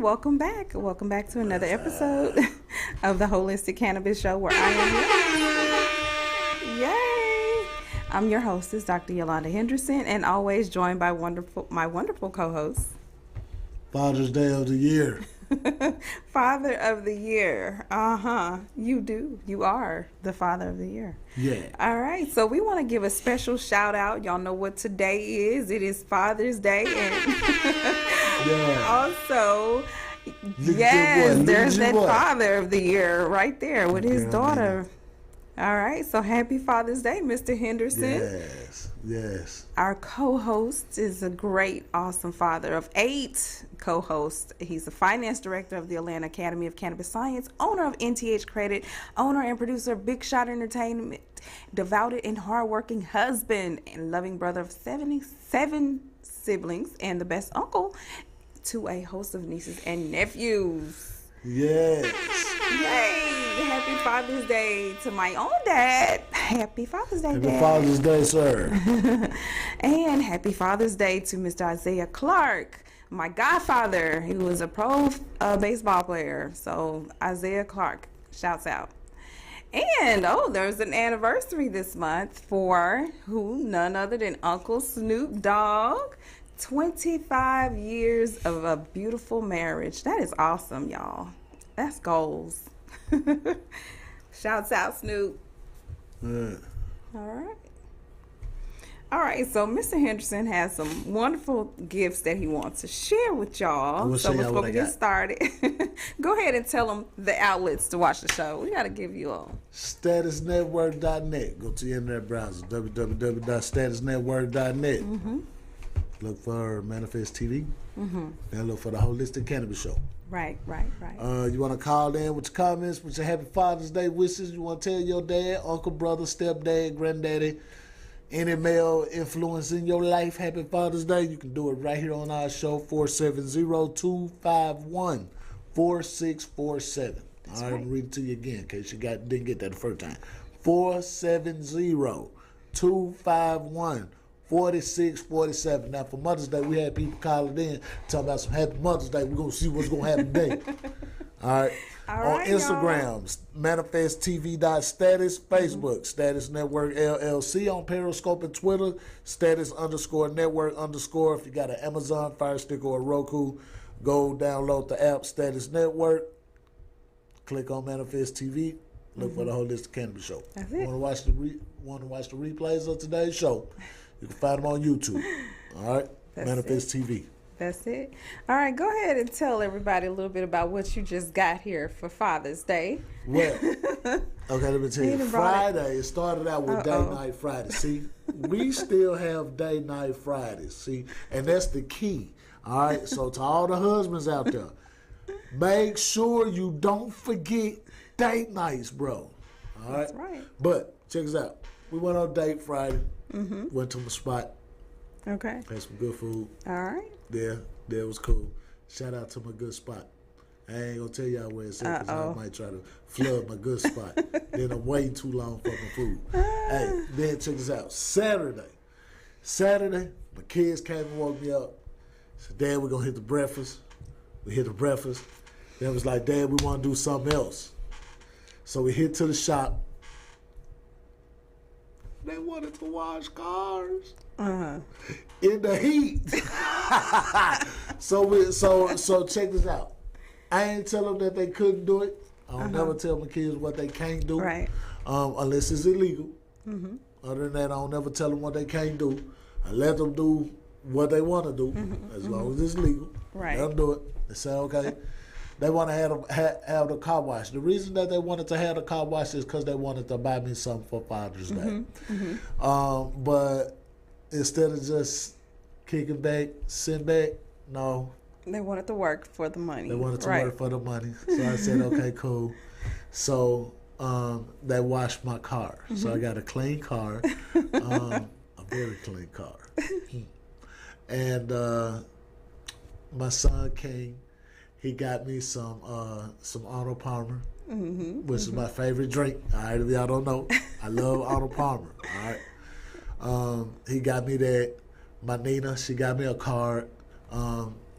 welcome back. Welcome back to another episode of the Holistic Cannabis Show where I am your Yay! I'm your hostess, Dr. Yolanda Henderson, and always joined by my wonderful co-host. Father's Day of the year. Father of the year. You do. You are the Father of the year. Yeah. All right. So we want to give a special shout out. Y'all know what today is. It is Father's Day. And also, there's that Father of the year right there with his daughter. All right. So happy Father's Day, Mr. Henderson. Yes. Our co-host is a great, awesome father of 8 co-hosts. He's the finance director of the Atlanta Academy of Cannabis Science, owner of NTH Credit, owner and producer of Big Shot Entertainment, devoted and hardworking husband, and loving brother of 77 siblings, and the best uncle to a host of nieces and nephews. Yes. Yay! Happy Father's Day to my own dad. Happy Father's Day, Dad. Happy Father's Day, sir. And happy Father's Day to Mr. Isaiah Clark, my godfather. He was a pro baseball player. So Isaiah Clark, shouts out. And, there's an anniversary this month for none other than Uncle Snoop Dogg. 25 years of a beautiful marriage. That is awesome, y'all. That's goals. Shouts out, Snoop. Yeah. All right, so Mr. Henderson has some wonderful gifts that he wants to share with y'all. So before we get started, go ahead and tell them the outlets to watch the show. We got to give you all. Statusnetwork.net. Go to your internet browser, www.statusnetwork.net. Mm-hmm. Look for Manifest TV. Mm-hmm. Then look for the Holistic Cannabis Show. Right. You want to call in with your comments, with your Happy Father's Day wishes. You want to tell your dad, uncle, brother, stepdad, granddaddy, any male influence in your life, Happy Father's Day. You can do it right here on our show, 470-251-4647. All right, I'm going to read it to you again in case you didn't get that the first time. 470-251-4647. Now, for Mother's Day, we had people calling in talking about some Happy Mother's Day. We're going to see what's going to happen today. All right. On Instagram, manifesttv.status, Facebook, Status Network LLC, on Periscope and Twitter, status_network_. If you got an Amazon Fire Stick or a Roku, go download the app Status Network, click on Manifest TV, look for the Holistic Cannabis Show. That's it. Want to watch the replays of today's show? You can find them on YouTube. All right, Manifest TV. That's it. All right, go ahead and tell everybody a little bit about what you just got here for Father's Day. Well, okay, let me tell you. Friday, it started out with Day Night Friday. See, we still have Day Night Fridays. See, and that's the key. All right, so to all the husbands out there, make sure you don't forget date nights, bro. All right? That's right. But check this out. We went on a date Friday. Mm-hmm. Went to my spot. Okay. Had some good food. All right. Yeah, that was cool. Shout out to my good spot. I ain't gonna tell y'all where it's at because I might try to flood my good spot. Then I'm waiting too long for my food. Hey, then check this out. Saturday, my kids came and woke me up. Said, Dad, we're gonna hit the breakfast. We hit the breakfast. Then it was like, Dad, we wanna do something else. So we hit to the shop. They wanted to wash cars in the heat. So check this out. I ain't tell them that they couldn't do it. I don't never tell my kids what they can't do, right? Unless it's illegal. Mm-hmm. Other than that, I don't never tell them what they can't do. I let them do what they want to do, as long as it's legal. Right. Let them do it. They say okay. They want to have the car wash. The reason that they wanted to have the car wash is because they wanted to buy me something for Father's Day. But instead of just kicking back, sitting back, no. They wanted to work for the money. They wanted to work for the money. So I said, okay, cool. So they washed my car. So I got a clean car, a very clean car. And my son came. He got me some Arnold Palmer, which is my favorite drink. All right, if y'all don't know, I love Arnold Palmer. All right, he got me that. My Nina, she got me a card.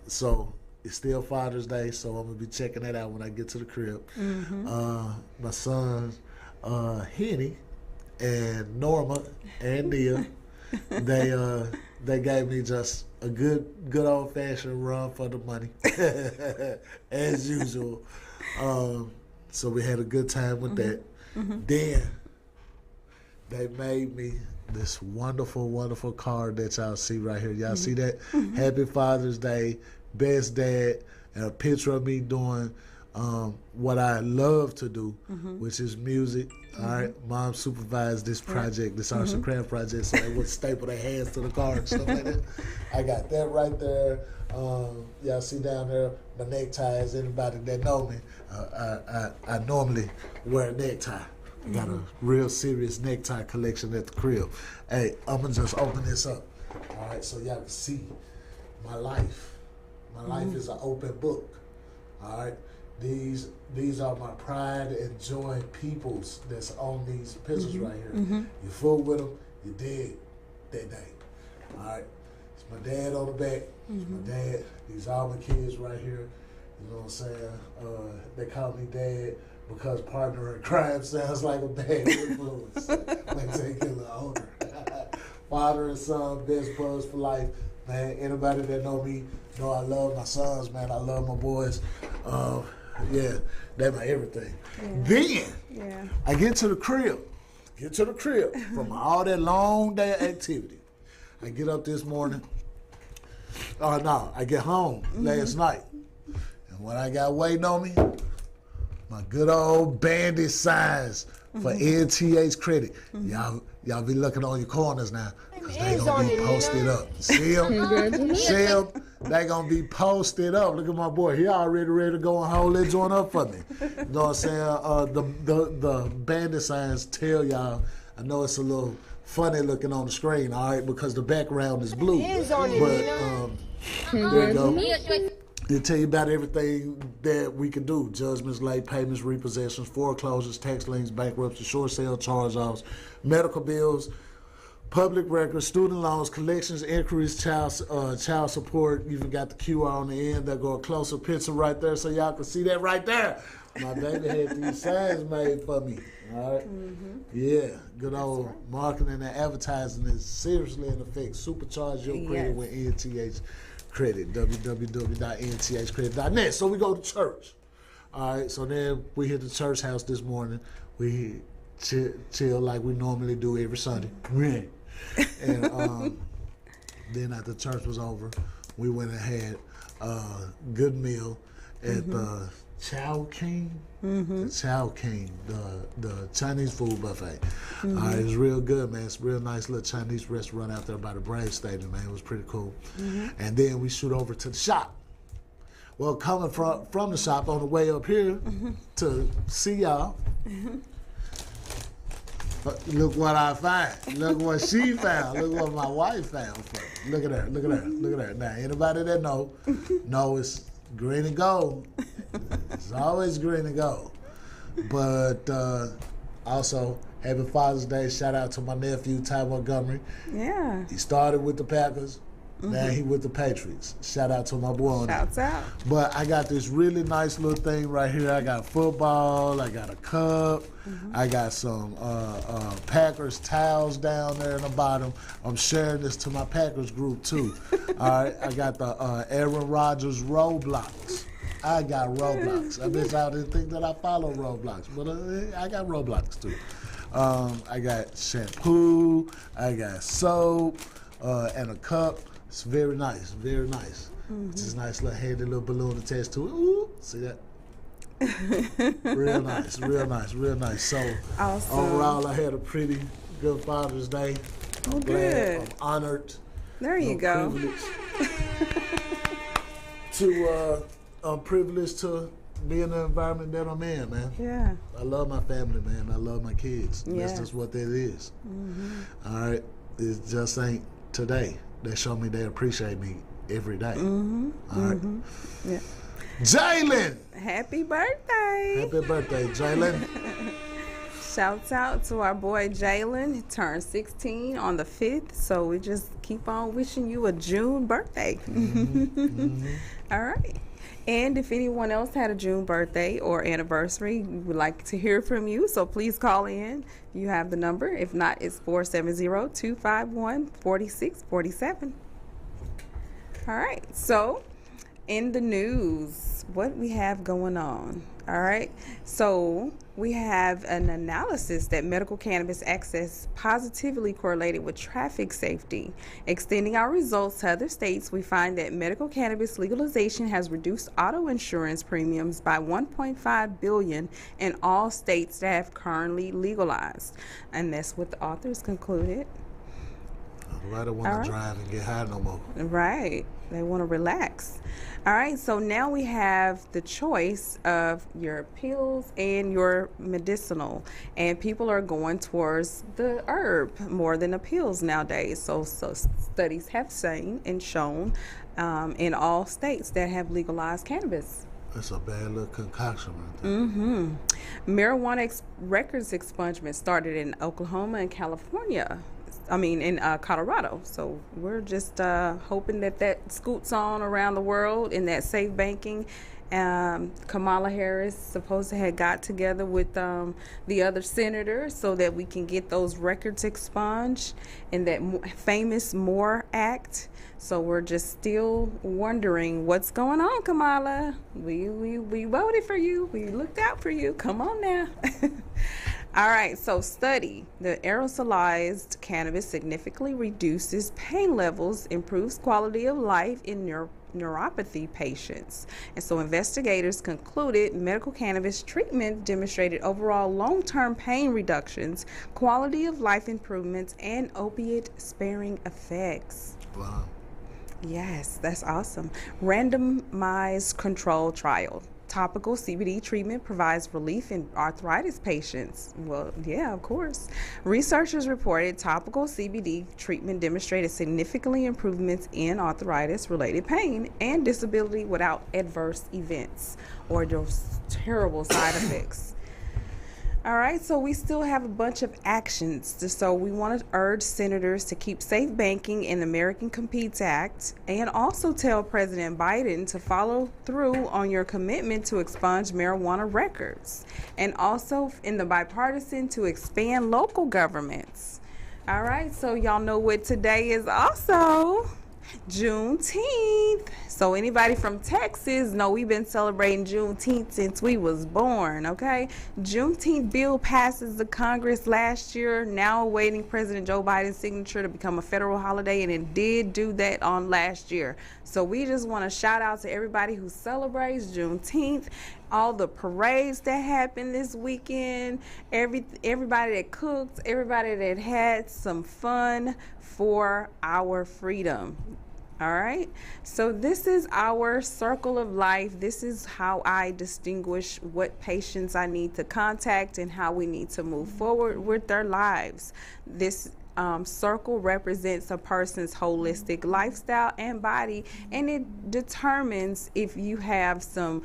So it's still Father's Day, so I'm gonna be checking that out when I get to the crib. My sons, Henny and Norma and Nia, they gave me just a good old fashioned run for the money, as usual. So we had a good time with that. Then they made me this wonderful, wonderful card that y'all see right here. Y'all see that? Happy Father's Day, best dad, and a picture of me doing what I love to do, which is music. All right, Mom supervised this project, this arts and craft project, so they would staple their hands to the card and stuff like that. I got that right there. Y'all see down there my neckties. Anybody that know me, I normally wear a necktie. I got a real serious necktie collection at the crib. Hey, I'm gonna just open this up. All right, so y'all can see my life. My life is an open book. All right, these are my pride and joy peoples that's on these pictures right here. You fool with them, you dead that day. All right, it's my dad on the back. It's my dad. These are my kids right here. You know what I'm saying? They call me dad because partner in crime sounds like a bad influence. Makes they get a little older. Father and son, best buds for life. Man, anybody that know me know I love my sons, man. I love my boys. Yeah, they're my everything. Then I get to the crib from all that long day of activity. I get up this morning. Oh no, I get home last night. And what I got waiting on me, my good old bandit signs for NTH credit. Y'all be looking on your corners now, because they gonna be posted up. See them? See them? They gonna be posted up. Look at my boy. He already ready to go and hold that joint up for me. You know what I'm saying? The bandit signs tell y'all, I know it's a little funny looking on the screen, all right, because the background is blue. But there you go. They tell you about everything that we can do. Judgments, late payments, repossessions, foreclosures, tax liens, bankruptcy, short sale, charge-offs, medical bills, public records, student loans, collections, inquiries, child support. You even got the QR on the end. They'll go a closer picture right there so y'all can see that right there. My baby had these signs made for me. All right? Yeah, good old marketing and advertising is seriously in effect. Supercharge your credit with NTH Credit, www.nthcredit.net. So we go to church. All right, so then we hit the church house this morning. We chill like we normally do every Sunday. And then after church was over, we went and had a good meal at the Chow King, the Chow King, the Chinese food buffet. It was real good, man. It's a real nice little Chinese restaurant out there by the Braves Stadium, man. It was pretty cool. And then we shoot over to the shop. Well, coming from the shop on the way up here to see y'all, look what I find. Look what she found. Look what my wife found for me. Look at her. Look at her. Look at her. Now, anybody that know it's green and gold. It's always green and gold. But also, happy Father's Day. Shout out to my nephew, Ty Montgomery. Yeah. He started with the Packers. Now he with the Patriots. Shout out to my boy. Shouts out. But I got this really nice little thing right here. I got football. I got a cup. I got some Packers towels down there in the bottom. I'm sharing this to my Packers group too. All right. I got the Aaron Rodgers Roblox. I got Roblox. I bet y'all didn't think that I follow Roblox, but I got Roblox too. I got shampoo. I got soap and a cup. It's very nice, very nice. Just nice little handy little balloon attached to it. Ooh, see that? Real nice, real nice, real nice. So overall, I had a pretty good Father's Day. I'm glad. I'm honored. There you go. I'm privileged to be in the environment that I'm in, man. Yeah. I love my family, man. I love my kids. Yeah. That's just what that is. All right. It just ain't today. They show me they appreciate me every day. All right. Yeah. Jalen! Happy birthday. Happy birthday, Jalen. Shouts out to our boy Jalen. He turned 16 on the 5th, so we just keep on wishing you a June birthday. All right. And if anyone else had a June birthday or anniversary, we would like to hear from you. So please call in. You have the number. If not, it's 470-251-4647. All right. So in the news, what we have going on. All right. So we have an analysis that medical cannabis access positively correlated with traffic safety. Extending our results to other states, we find that medical cannabis legalization has reduced auto insurance premiums by $1.5 billion in all states that have currently legalized. And that's what the authors concluded. I don't want to drive and get high no more. Right. They want to relax. All right. So now we have the choice of your pills and your medicinal. And people are going towards the herb more than the pills nowadays. So studies have seen and shown in all states that have legalized cannabis. That's a bad little concoction right there. Mm-hmm. Marijuana records expungement started in Oklahoma and California. In Colorado. So we're just hoping that scoots on around the world in that safe banking. Kamala Harris supposed to have got together with the other senators so that we can get those records expunged in that famous MORE Act. So we're just still wondering what's going on, Kamala. We voted for you. We looked out for you. Come on now. All right, so study. The aerosolized cannabis significantly reduces pain levels, improves quality of life in neuropathy patients. And so investigators concluded medical cannabis treatment demonstrated overall long-term pain reductions, quality of life improvements, and opiate-sparing effects. Wow. Yes, that's awesome. Randomized control trial. Topical CBD treatment provides relief in arthritis patients. Well, yeah, of course. Researchers reported topical CBD treatment demonstrated significantly improvements in arthritis-related pain and disability without adverse events or those terrible side effects. All right, so we still have a bunch of actions. So we want to urge senators to keep safe banking in the American Competes Act and also tell President Biden to follow through on your commitment to expunge marijuana records and also in the bipartisan to expand local governments. All right, so y'all know what today is also. Juneteenth. So anybody from Texas know we've been celebrating Juneteenth since we was born, okay? Juneteenth bill passes the Congress last year, now awaiting President Joe Biden's signature to become a federal holiday, and it did do that on last year. So we just want to shout out to everybody who celebrates Juneteenth, all the parades that happened this weekend, everybody that cooked, everybody that had some fun for our freedom. All right, so this is our circle of life. This is how I distinguish what patients I need to contact and how we need to move forward with their lives. This circle represents a person's holistic lifestyle and body, and it determines if you have some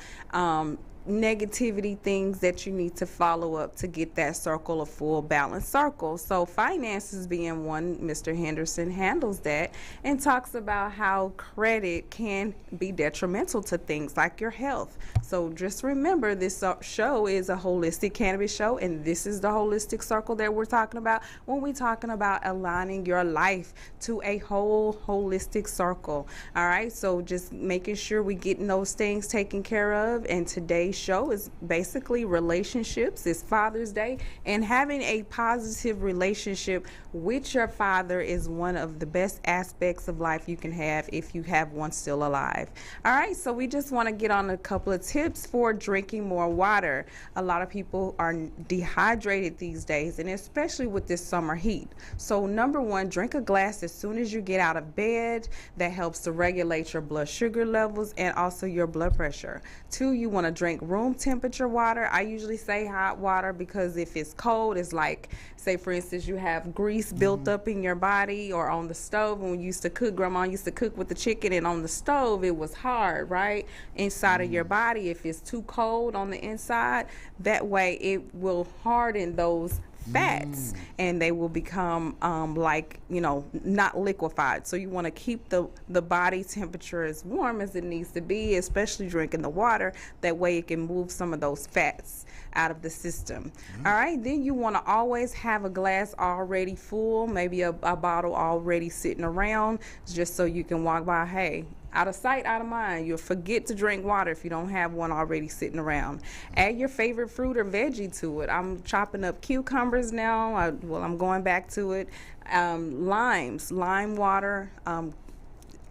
negativity things that you need to follow up to get that circle a full balanced circle. So finances being one, Mr. Henderson handles that and talks about how credit can be detrimental to things like your health. So just remember, this show is a holistic cannabis show, and this is the holistic circle that we're talking about when we're talking about aligning your life to a whole holistic circle. All right, so just making sure we're getting those things taken care of. And today's show is basically relationships. It's Father's Day, and having a positive relationship with your father is one of the best aspects of life you can have if you have one still alive. All right, so we just want to get on a couple of tips for drinking more water. A lot of people are dehydrated these days, and especially with this summer heat. So number one, drink a glass as soon as you get out of bed. That helps to regulate your blood sugar levels and also your blood pressure. Two, you want to drink room temperature water. I usually say hot water because if it's cold, it's like, say for instance, you have grease built up in your body or on the stove. When we used to cook, grandma used to cook with the chicken, and on the stove it was hard, right? Inside of your body, if it's too cold on the inside, that way it will harden those fats, and they will become like, not liquefied. So you want to keep the body temperature as warm as it needs to be, especially drinking the water. That way it can move some of those fats out of the system. All right, then you want to always have a glass already full, maybe a bottle already sitting around, just so you can walk by. Hey, out of sight, out of mind. You'll forget to drink water if you don't have one already sitting around. Add your favorite fruit or veggie to it. I'm chopping up cucumbers now. I'm going back to it. Lime water,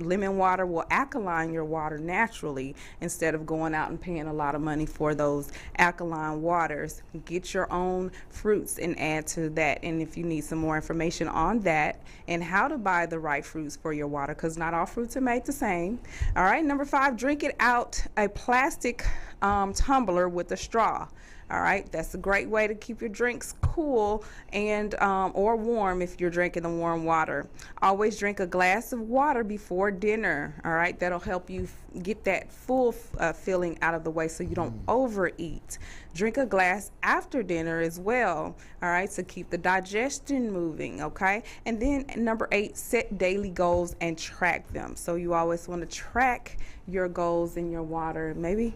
lemon water will alkaline your water naturally instead of going out and paying a lot of money for those alkaline waters. Get your own fruits and add to that. And if you need some more information on that and how to buy the right fruits for your water, because not all fruits are made the same. All right, number 5, drink it out a plastic tumbler with a straw. All right, that's a great way to keep your drinks cool and or warm if you're drinking the warm water. Always drink a glass of water before dinner. All right, that'll help you get that full feeling out of the way so you don't overeat. Drink a glass after dinner as well. All right, to keep the digestion moving. Okay, and then number 8, set daily goals and track them. So you always want to track your goals in your water. Maybe,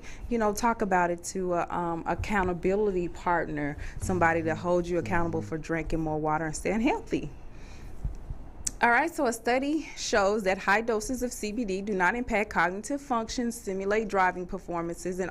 talk about it to a accountability partner, somebody to hold you accountable for drinking more water and staying healthy. All right, so a study shows that high doses of CBD do not impact cognitive function, stimulate driving performances, and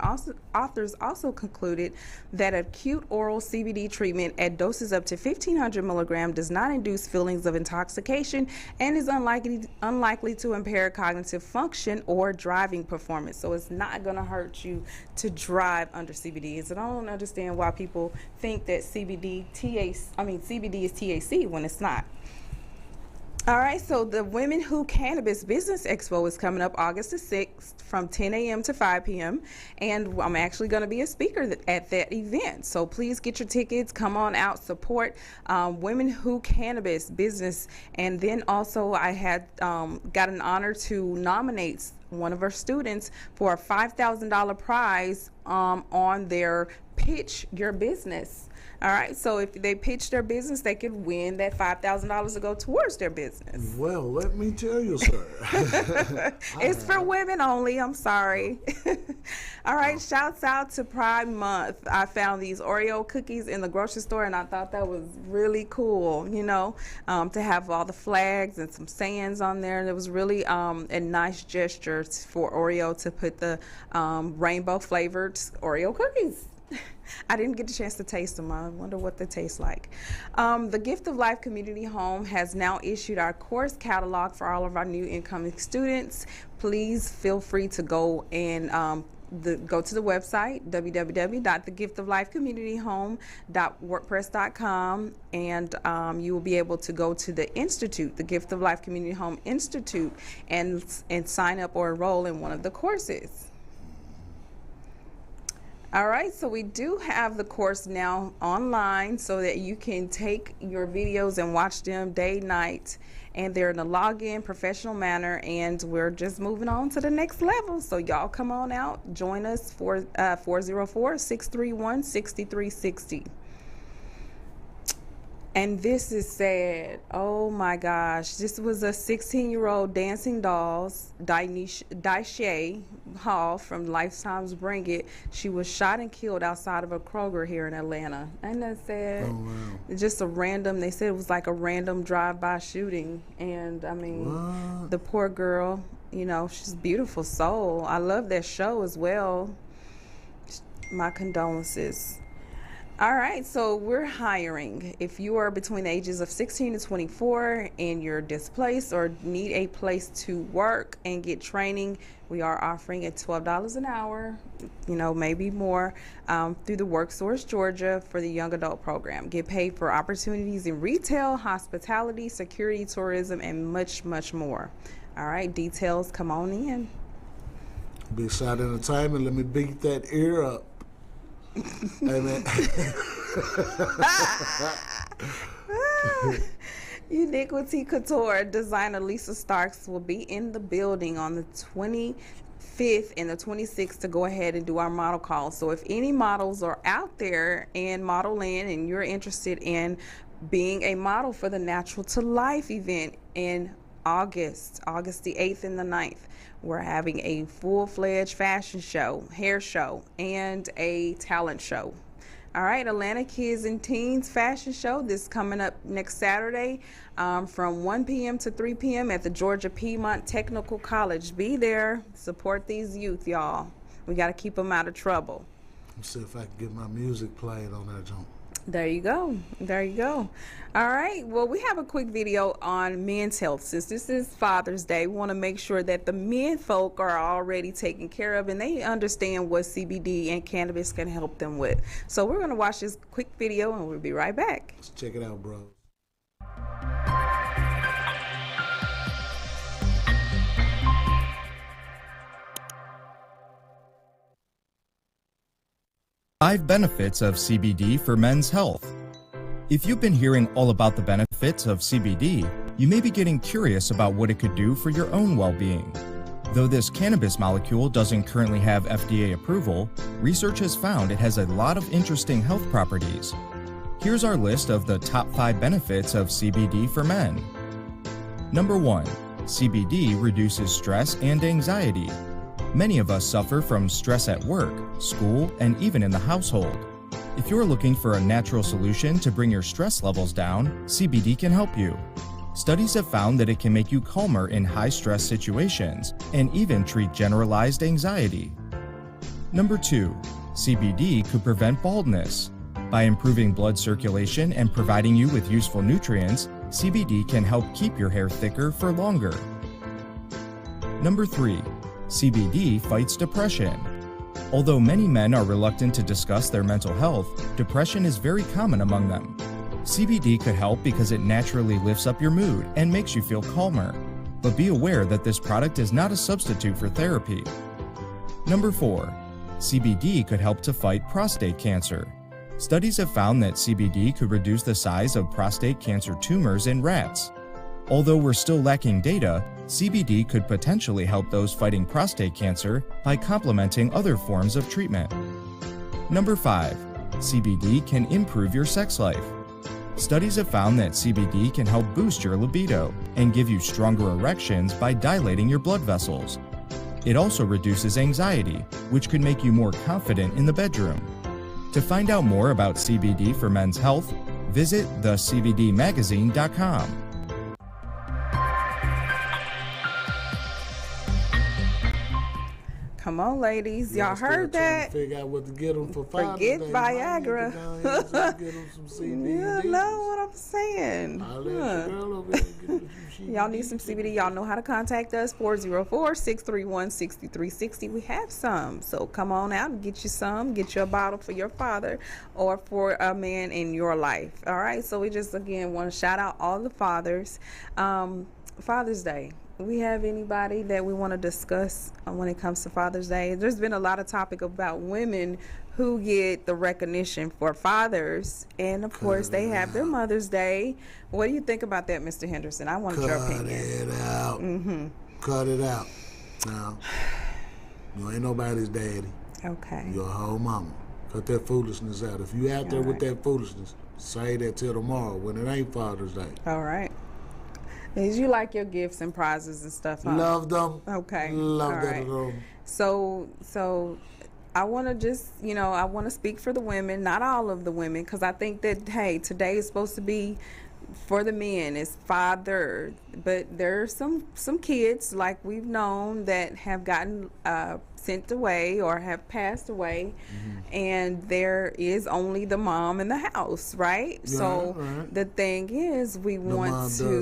authors also concluded that acute oral CBD treatment at doses up to 1,500 milligrams does not induce feelings of intoxication and is unlikely to impair cognitive function or driving performance. So it's not going to hurt you to drive under CBD. So I don't understand why people think that CBD is THC when it's not. All right, so the Women Who Cannabis Business Expo is coming up August the 6th from 10 a.m. to 5 p.m. And I'm actually going to be a speaker at that event. So please get your tickets, come on out, support Women Who Cannabis Business. And then also I had got an honor to nominate one of our students for a $5,000 prize on their Pitch Your Business. All right, so if they pitch their business, they could win that $5,000 to go towards their business. Well, let me tell you, sir. It's for women only. I'm sorry. All right, shouts out to Pride Month. I found these Oreo cookies in the grocery store, and I thought that was really cool, to have all the flags and some sayings on there. And it was really a nice gesture for Oreo to put the rainbow flavored Oreo cookies. I didn't get a chance to taste them. I wonder what they taste like. The Gift of Life Community Home has now issued our course catalog for all of our new incoming students. Please feel free to go and go to the website, www.thegiftoflifecommunityhome.wordpress.com, and you will be able to go to the Institute, the Gift of Life Community Home Institute, and sign up or enroll in one of the courses. All right, so we do have the course now online so that you can take your videos and watch them day, night, and they're in a login, professional manner, and we're just moving on to the next level. So y'all come on out, join us for 404-631-6360. And this is sad. Oh my gosh. This was a 16-year-old dancing dolls, Daisha Hall from Lifetime's Bring It. She was shot and killed outside of a Kroger here in Atlanta. Ain't that sad? Oh, wow. Just they said it was like a random drive-by shooting. And I mean, the poor girl, she's a beautiful soul. I love that show as well. My condolences. All right, so we're hiring. If you are between the ages of 16 to 24 and you're displaced or need a place to work and get training, we are offering at $12 an hour, maybe more, through the WorkSource Georgia for the young adult program. Get paid for opportunities in retail, hospitality, security, tourism, and much, much more. All right, details, come on in. Big Shot Entertainment, let me beat that ear up. Amen. Uniquity Couture designer Lisa Starks will be in the building on the 5th and the 26th to go ahead and do our model call. So if any models are out there in Model Land and you're interested in being a model for the Natural to Life event in August the 8th and the 9th, we're having a full-fledged fashion show, hair show, and a talent show. All right, Atlanta Kids and Teens Fashion Show. This is coming up next Saturday from 1 p.m. to 3 p.m. at the Georgia Piedmont Technical College. Be there. Support these youth, y'all. We got to keep them out of trouble. Let's see if I can get my music played on that jump. There you go. There you go. All right. Well, we have a quick video on men's health. Since this is Father's Day, we want to make sure that the men folk are already taken care of and they understand what CBD and cannabis can help them with. So we're going to watch this quick video and we'll be right back. Let's check it out, bro. Five benefits of CBD for men's health. If you've been hearing all about the benefits of CBD, you may be getting curious about what it could do for your own well-being. Though this cannabis molecule doesn't currently have FDA approval, research has found it has a lot of interesting health properties. Here's our list of the top 5 benefits of CBD for men. Number 1. CBD reduces stress and anxiety. Many of us suffer from stress at work, school, and even in the household. If you're looking for a natural solution to bring your stress levels down, CBD can help you. Studies have found that it can make you calmer in high-stress situations and even treat generalized anxiety. Number 2. CBD could prevent baldness. By improving blood circulation and providing you with useful nutrients, CBD can help keep your hair thicker for longer. Number 3. CBD fights depression. Although many men are reluctant to discuss their mental health, depression is very common among them. CBD could help because it naturally lifts up your mood and makes you feel calmer. But be aware that this product is not a substitute for therapy. Number 4. CBD could help to fight prostate cancer. Studies have found that CBD could reduce the size of prostate cancer tumors in rats. Although we're still lacking data, CBD could potentially help those fighting prostate cancer by complementing other forms of treatment. Number 5. CBD can improve your sex life. Studies have found that CBD can help boost your libido and give you stronger erections by dilating your blood vessels. It also reduces anxiety, which could make you more confident in the bedroom. To find out more about CBD for men's health, visit thecbdmagazine.com. Come on, ladies. Y'all heard that? Figure out what to get them for Father's Forget Day. Viagra. Get them some CBD. You know what I'm saying. Y'all need some CBD. Y'all know how to contact us. 404-631-6360. We have some. So come on out and get you some. Get you a bottle for your father or for a man in your life. All right. So we just, again, want to shout out all the fathers. Father's Day. We have anybody that we want to discuss when it comes to Father's Day? There's been a lot of topic about women who get the recognition for fathers, and of course they have their Mother's Day. What do you think about that, Mr. Henderson? I want your opinion. Cut it out. Cut it out. Now, you ain't nobody's daddy. Okay. You're a whole mama. Cut that foolishness out. If you out there with that foolishness, say that till tomorrow when it ain't Father's Day. All right. Is you like your gifts and prizes and stuff, huh? Love them. Okay. Love all that right. at all. So I want to just, I want to speak for the women, not all of the women, because I think that, hey, today is supposed to be for the men. It's father, but there are some kids, like we've known, that have gotten sent away or have passed away, and there is only the mom in the house, right? Yeah, so right. The thing is, we want to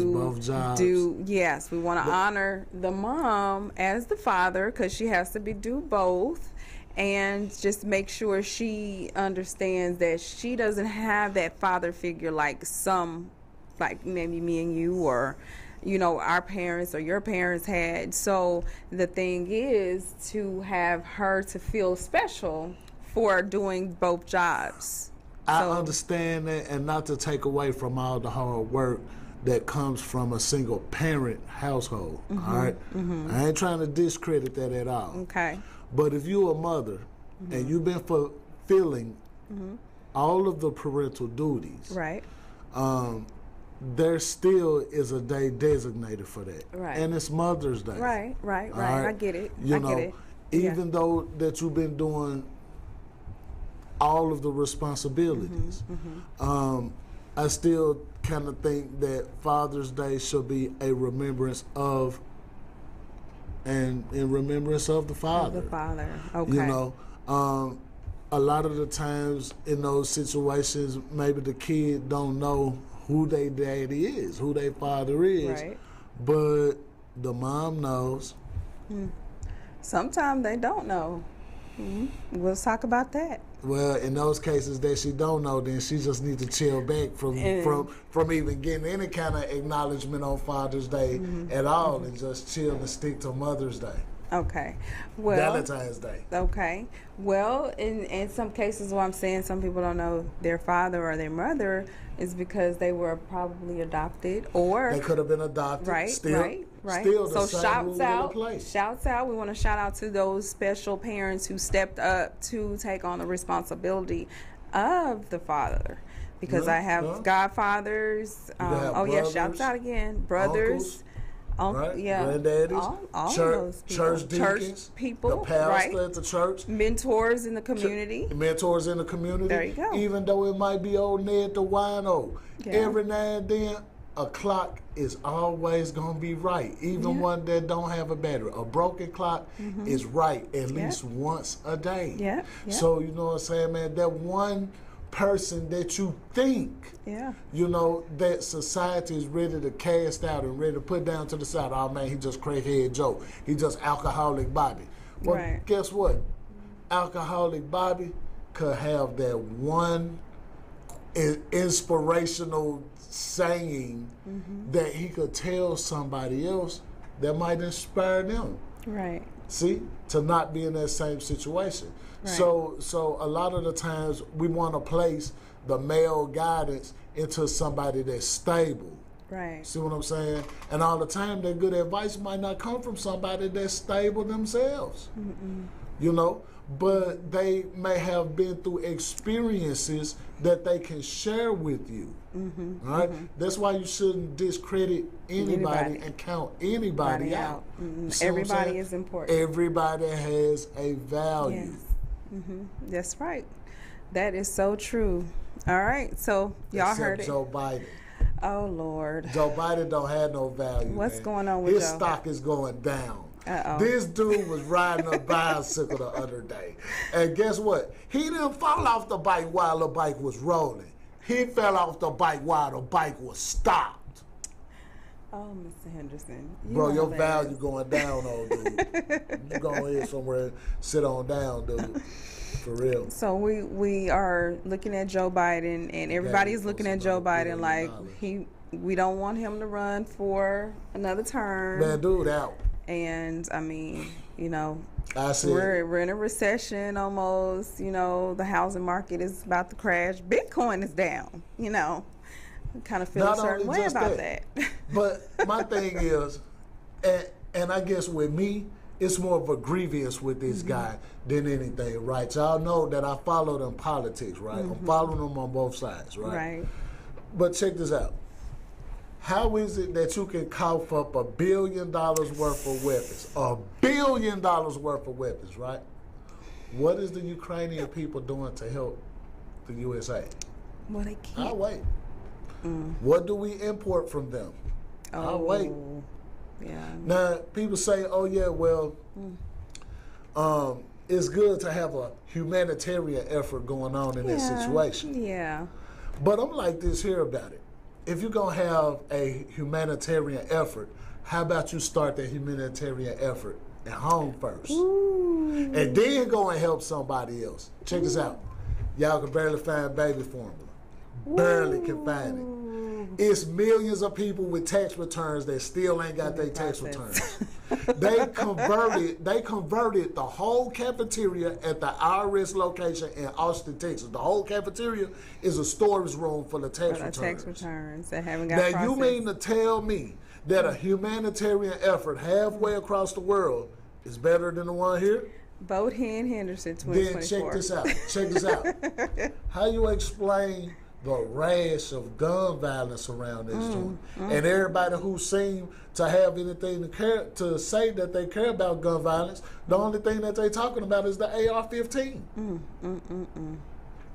we want to honor the mom as the father, because she has to do both, and just make sure she understands that she doesn't have that father figure like maybe me and you, or our parents or your parents had. So the thing is to have her to feel special for doing both jobs. I understand that, and not to take away from all the hard work that comes from a single parent household. All right, I ain't trying to discredit that at all. Okay. But if you're a mother and you've been fulfilling all of the parental duties, Right. There still is a day designated for that, Right. and it's Mother's Day. Right. All I get it. You I know, get it. even though that you've been doing all of the responsibilities, I still kind of think that Father's Day should be a remembrance of, and in remembrance of the father. The father. Okay. You know, a lot of the times in those situations, maybe the kid don't know who their daddy is, who their father is, Right. but the mom knows. Sometimes they don't know. We'll talk about that. Well, in those cases that she don't know, then she just needs to chill back from even getting any kind of acknowledgement on Father's Day at all, and just chill and stick to Mother's Day, Okay. Well. Valentine's Day. Okay. Well, in some cases, what I'm saying, some people don't know their father or their mother is because they were probably adopted, or They could have been adopted. right. Still the so same shouts rule out, in place. shouts out. We want to shout out to those special parents who stepped up to take on the responsibility of the father. Because Yeah, I have yeah. godfathers. have Shouts brothers, out again, brothers. Right? Yeah, Granddaddies, all church, of those people. church deacons, people, the pastor right? at the church, Mentors in the community. mentors in the community. There you go. Even though it might be old Ned the wino, Yeah. every now and then a clock is always gonna be right. Even one that don't have a battery. A broken clock is right at least once a day. Yeah. So you know what I'm saying, man? That one person that you think, Yeah. you know, that society is ready to cast out and ready to put down to the side. Oh man, he just crackhead Joe. He just alcoholic Bobby. Well, Right. guess what? Alcoholic Bobby could have that one inspirational saying that he could tell somebody else that might inspire them. Right. See, to not be in that same situation. Right. So a lot of the times we want to place the male guidance into somebody that's stable. Right. See what I'm saying? And all the time, that good advice might not come from somebody that's stable themselves. You know, but they may have been through experiences that they can share with you. All right? That's why you shouldn't discredit anybody and count anybody out. You see what I'm Everybody saying? is important. Everybody has a value. Yes. That's right. That is so true. All right. So y'all Except heard it. Joe Biden. Oh Lord. Joe Biden don't have no value. What's man. going on with his Joe? stock is going down. Uh-oh. This dude was riding a bicycle the other day, and guess what? He didn't fall off the bike while the bike was rolling. He fell off the bike while the bike was stopped. Oh, Mr. Henderson. Bro, your hilarious. value going down, old dude. You go ahead somewhere and sit on down, dude. For real. So we are looking at Joe Biden, and everybody's looking at Joe Biden like we don't want him to run for another term. Man, dude out. And I mean, you know, I see. we're in a recession almost. You know, the housing market is about to crash. Bitcoin is down. You know, I kind of feel Not a certain only way just about that. that. But my thing is, and I guess with me, it's more of a grievance with this guy than anything, right? Y'all know that I follow them politics, right? I'm following them on both sides, right? Right. But check this out. How is it that you can cough up $1 billion worth of weapons? $1 billion worth of weapons, right? What is the Ukrainian people doing to help the USA? Well, they can't. I'll wait. What do we import from them? I'll wait. Yeah. Now, people say, oh, yeah, well, it's good to have a humanitarian effort going on in this situation. Yeah. But I'm like this here about it. If you're going to have a humanitarian effort, how about you start that humanitarian effort at home first? Ooh. And then go and help somebody else. Check this out. Y'all can barely find baby formula. Barely can find it. It's millions of people with tax returns that still ain't got their tax returns. They converted the whole cafeteria at the IRS location in Austin, Texas. The whole cafeteria is a storage room for the tax returns. Tax returns that haven't got Now processed. you mean to tell me that a humanitarian effort halfway across the world is better than the one here? Vote here in Henderson 2024. Then check this out. How you explain the rash of gun violence around this joint? And everybody who seem to have anything to say that they care about gun violence, the only thing that they talking about is the AR-15.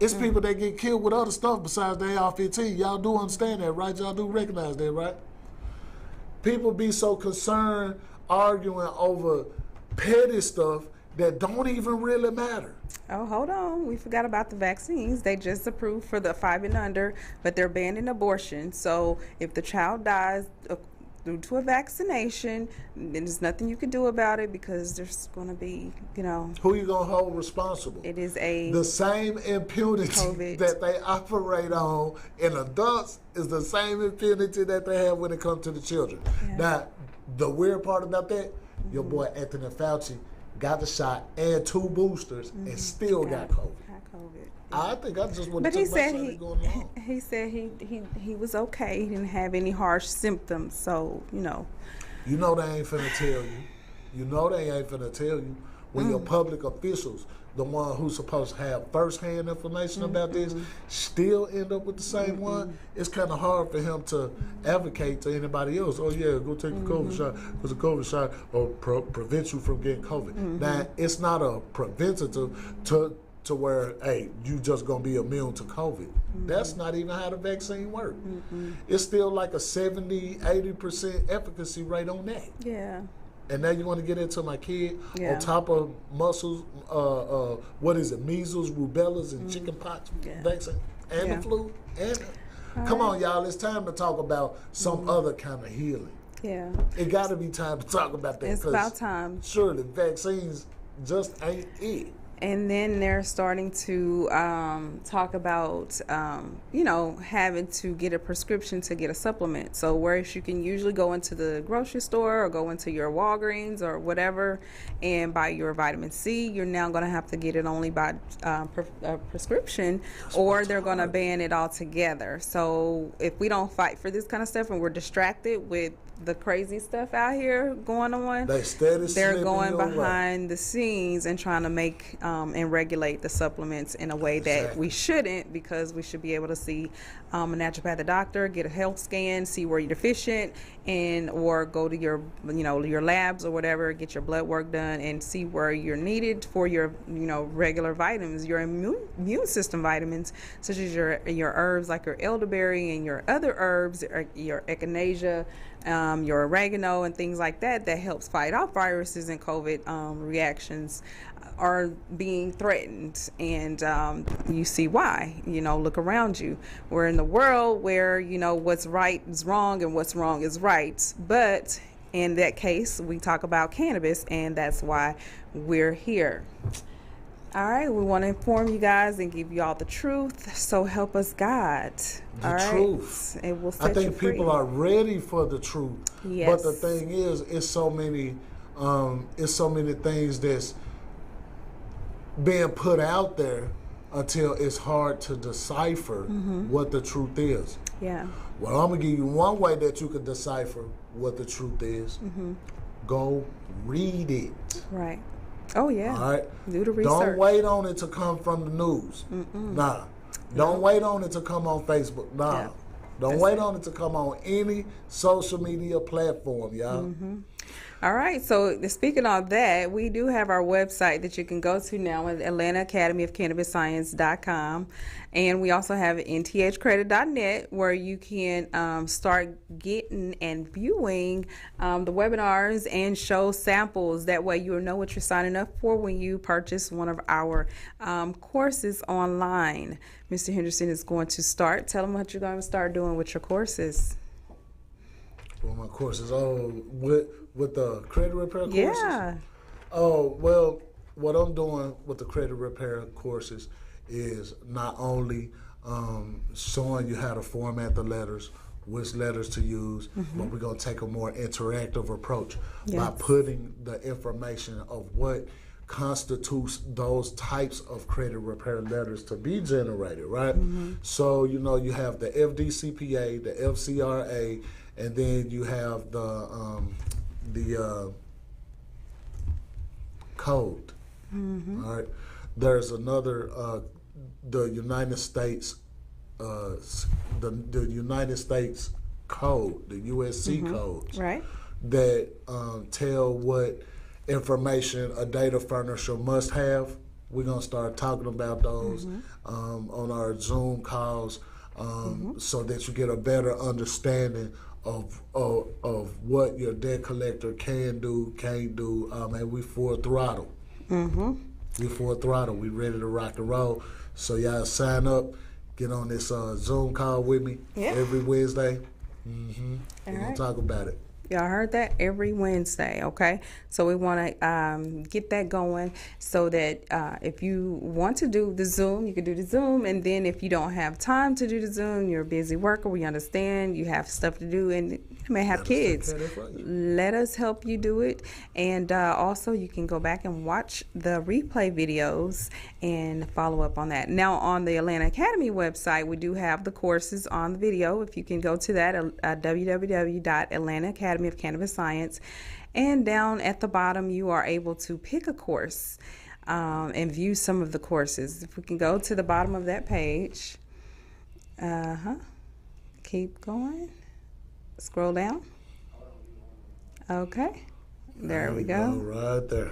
It's people that get killed with other stuff besides the AR-15. Y'all do understand that, right? Y'all do recognize that, right? People be so concerned arguing over petty stuff that don't even really matter. Oh, hold on. We forgot about the vaccines. They just approved for the 5 and under, but they're banning abortion. So if the child dies due to a vaccination, there's nothing you can do about it because there's going to be, Who you going to hold responsible? It is the same impunity COVID. That they operate on in adults is the same impunity that they have when it comes to the children. Yeah. Now, the weird part about that, your boy Anthony Fauci got the shot and 2 boosters and still got COVID. I think I just want to talk about something going on. He said he was okay. He didn't have any harsh symptoms. So, You know they ain't finna tell you. When your public officials, the one who's supposed to have first-hand information about this, still end up with the same one, it's kind of hard for him to advocate to anybody else. Oh, yeah, go take the COVID shot because the COVID shot will prevent you from getting COVID. Now, it's not a preventative to where, hey, you just going to be immune to COVID. That's not even how the vaccine works. It's still like a 70, 80% efficacy rate on that. Yeah. And now you want to get into my kid on top of muscles, measles, rubellas, and chickenpox vaccine, and the flu. Come on, y'all, it's time to talk about some other kind of healing. Yeah. It got to be time to talk about that. It's about time. Surely vaccines just ain't it. And then they're starting to talk about, having to get a prescription to get a supplement. So whereas you can usually go into the grocery store or go into your Walgreens or whatever and buy your vitamin C, you're now going to have to get it only by prescription, or they're going to ban it altogether. So if we don't fight for this kind of stuff and we're distracted with the crazy stuff out here going on, they're going behind the scenes and trying to make and regulate the supplements in a way that we shouldn't, because we should be able to see a naturopathic doctor, get a health scan, see where you're deficient, or go to your your labs or whatever, get your blood work done and see where you're needed for your regular vitamins, your immune system vitamins, such as your herbs like your elderberry and your other herbs, your echinacea, your oregano and things like that helps fight off viruses and COVID reactions are being threatened. And you see why. Look around you. We're in the world where what's right is wrong and what's wrong is right, but in that case we talk about cannabis, and that's why we're here. All right, we want to inform you guys and give you all the truth. So help us God. The truth. It will set I think you free. people are ready for the truth. Yes. But the thing is, it's so many things that's being put out there until it's hard to decipher what the truth is. Yeah. Well, I'm gonna give you one way that you can decipher what the truth is. Go read it. Right. Oh, yeah. All right? Do the research. Don't wait on it to come from the news. Nah. Don't wait on it to come on Facebook. Nah. Yeah. Don't wait on it to come on any social media platform, y'all. All right, so speaking of that, we do have our website that you can go to now at AtlantaAcademyOfCannabisScience.com. And we also have nthcredit.net, where you can start getting and viewing the webinars and show samples. That way you'll know what you're signing up for when you purchase one of our courses online. Mr. Henderson is going to start. Tell them what you're going to start doing with your courses. Well, my courses, with the credit repair courses? Yeah. Oh, well, what I'm doing with the credit repair courses is not only showing you how to format the letters which letters to use, but we're going to take a more interactive approach by Yes. putting the information of what constitutes those types of credit repair letters to be generated, right? So, you know, you have the FDCPA, the FCRA, and then you have the code. All right. There's another, the United States, the United States code, the USC codes, Right. that tell what information a data furnisher must have. We're gonna start talking about those on our Zoom calls, so that you get a better understanding of what your debt collector can do, can't do. And we full throttle. We full throttle. We ready to rock and roll. So y'all sign up, get on this Zoom call with me every Wednesday. We're gonna talk about it. Y'all heard that? Every Wednesday, okay? So we want to get that going so that if you want to do the Zoom, you can do the Zoom. And then if you don't have time to do the Zoom, you're a busy worker, we understand, you have stuff to do, and you may have kids. Let us help you do it. And also, you can go back and watch the replay videos and follow up on that. Now, on the Atlanta Academy website, we do have the courses on the video. If you can go to that, www.Atlanta Academy of Cannabis Science, and down at the bottom you are able to pick a course and view some of the courses. If we can go to the bottom of that page, keep going, scroll down. Okay, there we go. Right there.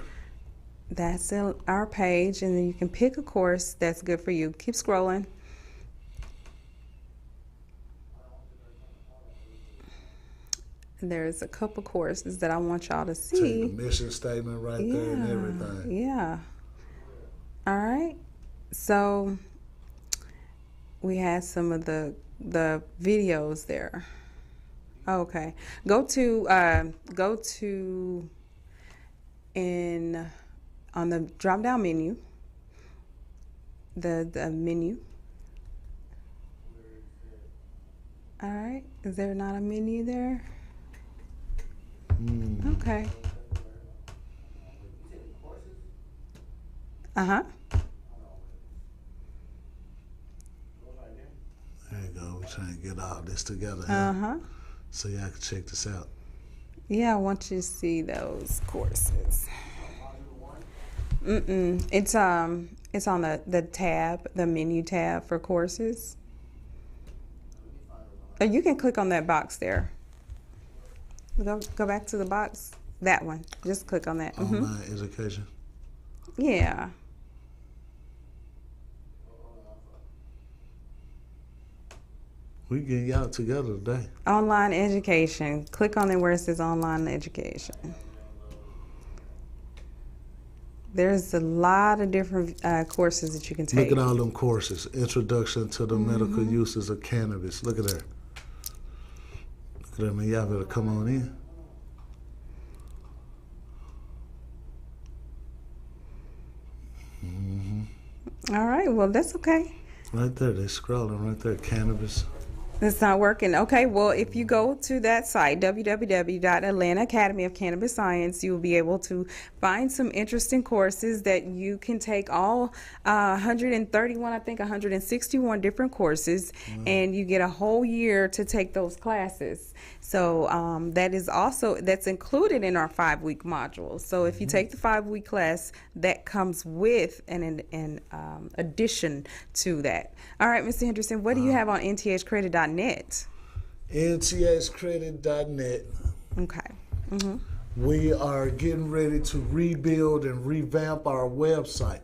That's our page, and then you can pick a course that's good for you. Keep scrolling. There's a couple courses that I want y'all to see. Take the mission statement right there and everything. Yeah. All right. So we had some of the videos there. Okay. Go to on the drop down menu. The menu. All right. Is there not a menu there? Okay. There you go. We're trying to get all this together. So y'all can check this out. Yeah, I want you to see those courses. It's on the tab, the menu tab for courses. Or you can click on that box there. Go back to the box. That one. Just click on that. Online education. Yeah. We getting y'all together today. Online education. Click on it where it says online education. There's a lot of different courses that you can take. Look at all them courses. Introduction to the medical uses of cannabis. Look at that. Look at that, man. Y'all better come on in. All right. Well, that's okay. Right there. They're scrolling right there. Cannabis. It's not working. Okay, well, if you go to that site, www.Atlanta Academy of Cannabis Science, you will be able to find some interesting courses that you can take, all 131, I think 161 different courses, and you get a whole year to take those classes. So that's included in our 5-week module. So if you take the 5-week class, that comes with an addition to that. All right, Mr. Henderson, what do you have on nthcredit.net? nthcredit.net. Okay. We are getting ready to rebuild and revamp our website.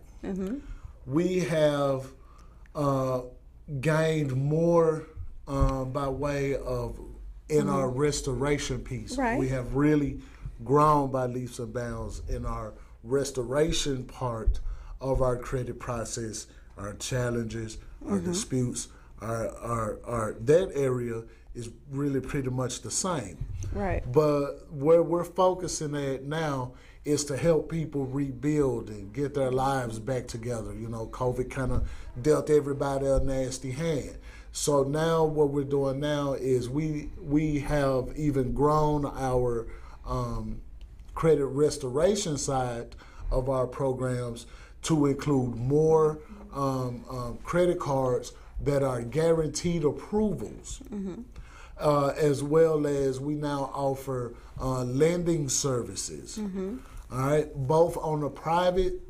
We have gained more by way of our restoration piece. Right. We have really grown by leaps and bounds in our restoration part of our credit process, our challenges, our disputes, our that area is really pretty much the same. Right. But where we're focusing at now is to help people rebuild and get their lives back together. You know, COVID kind of dealt everybody a nasty hand. So now what we're doing now is we have even grown our credit restoration side of our programs to include more credit cards that are guaranteed approvals, as well as we now offer lending services. All right, both on the private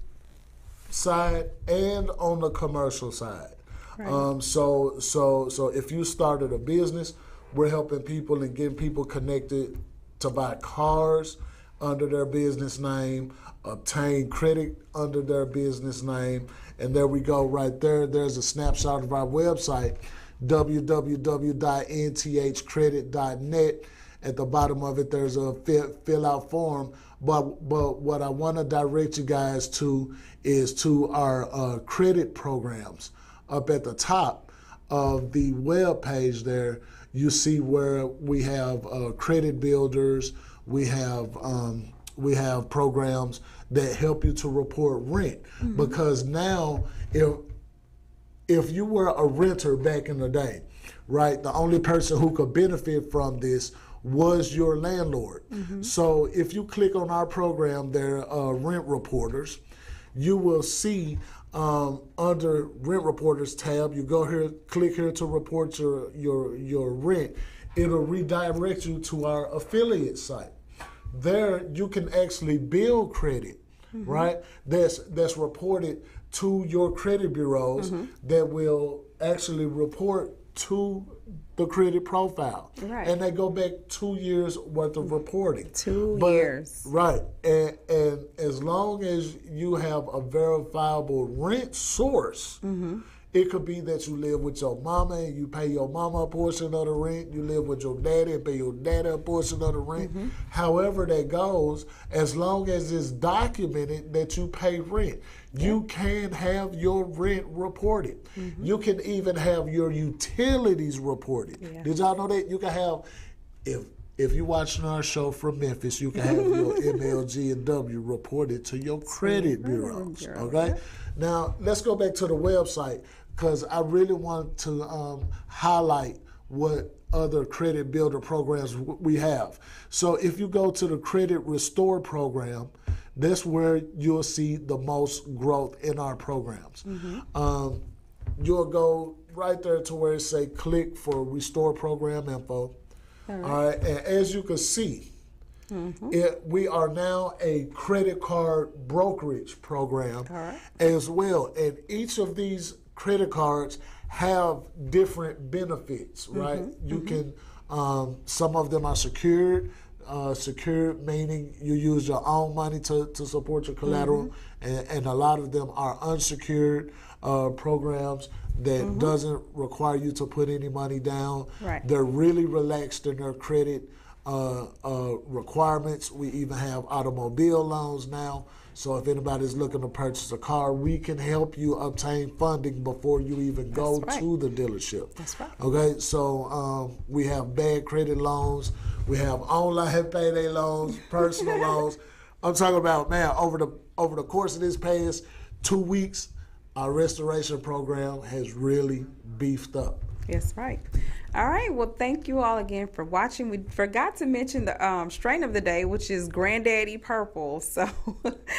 side and on the commercial side. Right. So if you started a business, we're helping people and getting people connected to buy cars under their business name, obtain credit under their business name, and there we go right there. There's a snapshot of our website, www.nthcredit.net. At the bottom of it, there's a fill out form. But what I want to direct you guys to is to our credit programs. Up at the top of the web page there, you see where we have credit builders. We have programs that help you to report rent. Because now, if you were a renter back in the day, right, the only person who could benefit from this was your landlord. So if you click on our program there, Rent Reporters, you will see under Rent Reporters tab, you go here, click here to report your rent. It'll redirect you to our affiliate site. There you can actually build credit, right? That's reported to your credit bureaus that will actually report to the credit profile. Right. And they go back 2 years worth of reporting. 2 years. Right. And as long as you have a verifiable rent source, it could be that you live with your mama and you pay your mama a portion of the rent. You live with your daddy and pay your daddy a portion of the rent. However that goes, as long as it's documented that you pay rent, you can have your rent reported. You can even have your utilities reported. Did y'all know that? You can have, if you're watching our show from Memphis, you can have your MLG and W reported to your credit bureaus. Okay? Now, let's go back to the website, because I really want to highlight what other credit builder programs we have. So if you go to the Credit Restore program, that's where you'll see the most growth in our programs. You'll go right there to where it say click for Restore Program Info. All right, and as you can see, we are now a credit card brokerage program as well. And each of these credit cards have different benefits, right? You can, some of them are secured. Secured meaning you use your own money to support your collateral, and a lot of them are unsecured programs that doesn't require you to put any money down. They're really relaxed in their credit requirements. We even have automobile loans now. So if anybody's looking to purchase a car, we can help you obtain funding before you even go to the dealership. Okay, so we have bad credit loans. We have online payday loans, personal loans. I'm talking about, man, over the course of this past 2 weeks, our restoration program has really beefed up. That's right. All right. Well, thank you all again for watching. We forgot to mention the strain of the day, which is Granddaddy Purple. So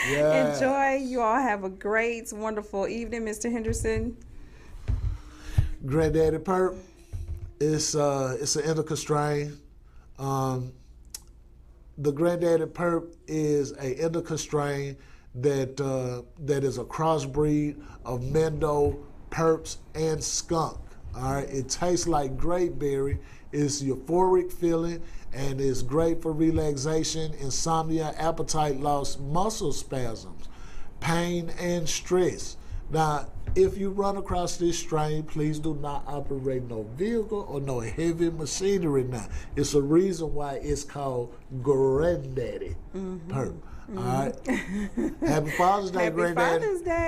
enjoy. You all have a great, wonderful evening, Mr. Henderson. Granddaddy Purp, it's an indica strain. The Granddaddy Purp is an indica strain that is a crossbreed of Mendo, Purps, and Skunk. All right, it tastes like grape berry. It's euphoric feeling, and it's great for relaxation, insomnia, appetite loss, muscle spasms, pain, and stress. Now, if you run across this strain, please do not operate no vehicle or no heavy machinery now. It's a reason why it's called Granddaddy Purp. All right. Happy Father's Day, Happy Granddaddy. Father's Day.